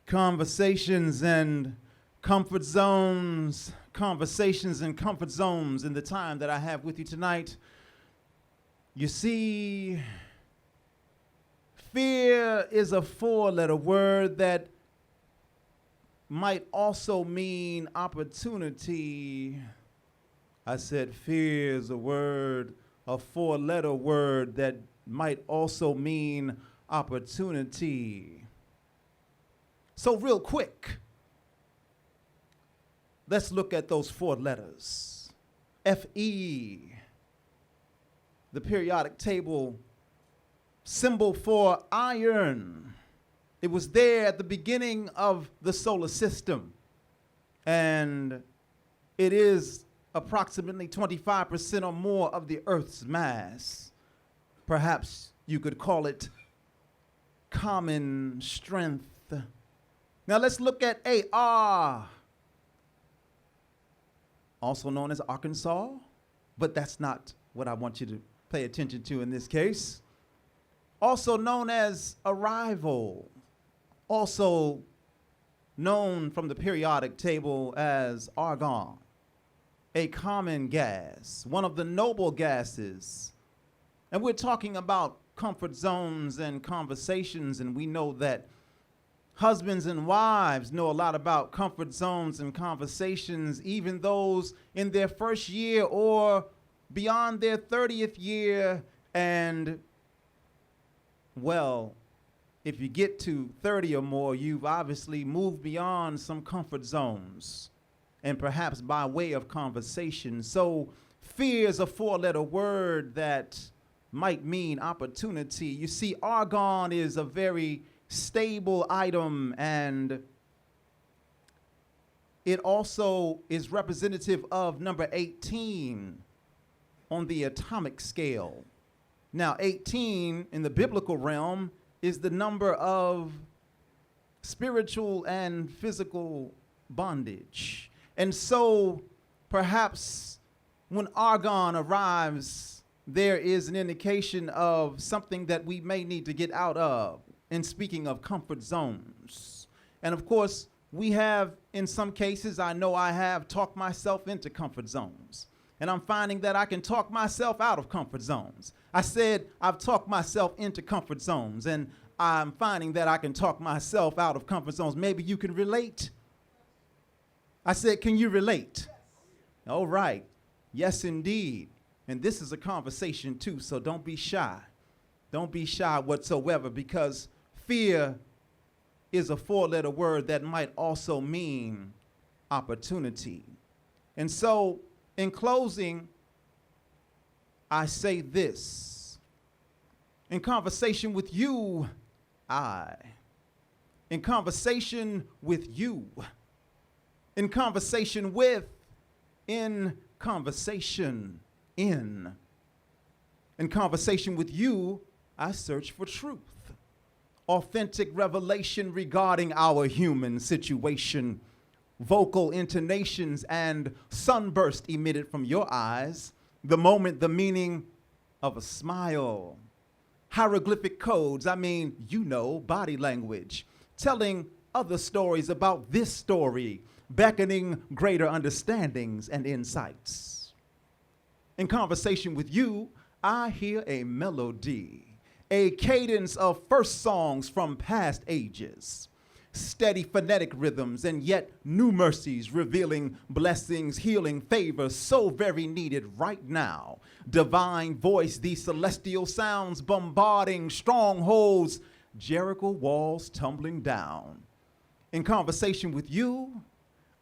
Conversations and comfort zones, conversations and comfort zones in the time that I have with you tonight. You see, fear is a four-letter word that might also mean opportunity. I said fear is a four-letter word that might also mean opportunity. So real quick, let's look at those four letters. Fe, the periodic table symbol for iron. It was there at the beginning of the solar system, and it is approximately 25% or more of the Earth's mass. Perhaps you could call it common strength. Now let's look at AR, also known as Arkansas, but that's not what I want you to pay attention to in this case. Also known as arrival, also known from the periodic table as argon, a common gas, one of the noble gases. And we're talking about comfort zones and conversations, and we know that husbands and wives know a lot about comfort zones and conversations, even those in their first year or beyond their 30th year. And, well, if you get to 30 or more, you've obviously moved beyond some comfort zones, and perhaps by way of conversation. So fear is a four-letter word that might mean opportunity. You see, argon is a very stable item, and it also is representative of number 18 on the atomic scale. Now, 18 in the biblical realm is the number of spiritual and physical bondage. And so perhaps when argon arrives, there is an indication of something that we may need to get out of. And speaking of comfort zones, and of course, we have, in some cases, I know I have talked myself into comfort zones, and I'm finding that I can talk myself out of comfort zones. I said I've talked myself into comfort zones, and I'm finding that I can talk myself out of comfort zones. Maybe you can relate. I said, can you relate? All right. Yes, indeed. And this is a conversation too, so don't be shy. Don't be shy whatsoever, because fear is a four-letter word that might also mean opportunity. And so, in closing, I say this. In conversation with you, in conversation with you, in conversation with, in conversation in conversation with you, I search for truth. Authentic revelation regarding our human situation. Vocal intonations and sunburst emitted from your eyes. The moment, the meaning of a smile. Hieroglyphic codes, body language. Telling other stories about this story. Beckoning greater understandings and insights. In conversation with you, I hear a melody. A cadence of first songs from past ages, steady phonetic rhythms, and yet new mercies revealing blessings, healing favor so very needed right now. Divine voice, these celestial sounds bombarding strongholds, Jericho walls tumbling down. In conversation with you,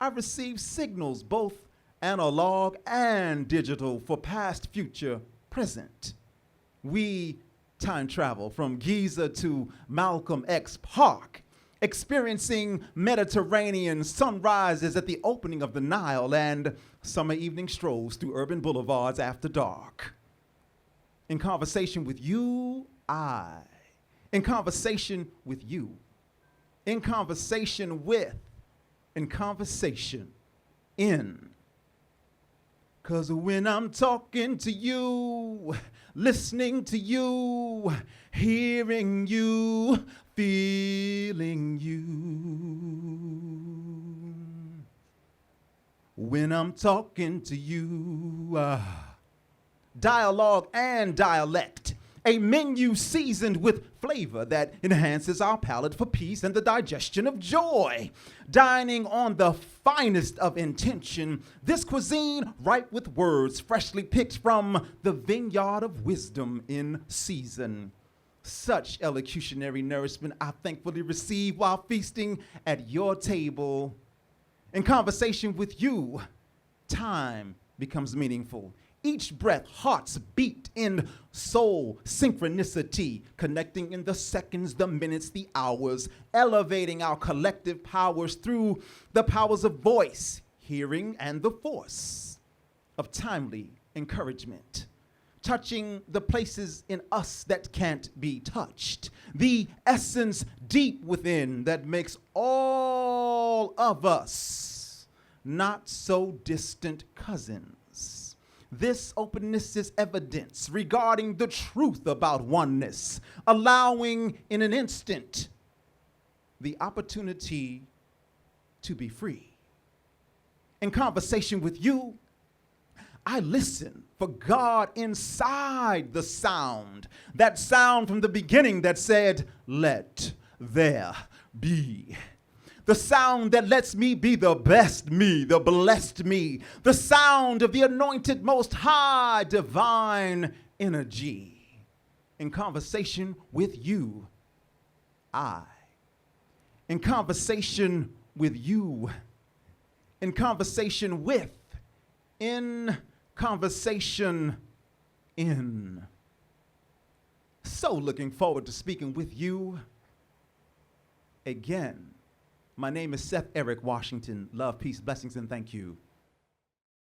I receive signals, both analog and digital, for past, future, present. We time travel from Giza to Malcolm X Park, experiencing Mediterranean sunrises at the opening of the Nile and summer evening strolls through urban boulevards after dark. In conversation with you, in conversation with you, in conversation with, in conversation in. 'Cause when I'm talking to you, listening to you, hearing you, feeling you, when I'm talking to you. Dialogue and dialect, a menu seasoned with flavor that enhances our palate for peace and the digestion of joy. Dining on the finest of intention, this cuisine ripe with words freshly picked from the vineyard of wisdom in season. Such elocutionary nourishment I thankfully receive while feasting at your table. In conversation with you, time becomes meaningful. Each breath, hearts beat in soul synchronicity, connecting in the seconds, the minutes, the hours, elevating our collective powers through the powers of voice, hearing, and the force of timely encouragement. Touching the places in us that can't be touched, the essence deep within that makes all of us not so distant cousins. This openness is evidence regarding the truth about oneness, allowing in an instant the opportunity to be free. In conversation with you, I listen for God inside the sound, that sound from the beginning that said, "Let there be." The sound that lets me be the best me, the blessed me, the sound of the anointed most high divine energy. In conversation with you, in conversation with you, in conversation with, in conversation in. So looking forward to speaking with you again. My name is Seth Washington. Love, peace, blessings, and thank you.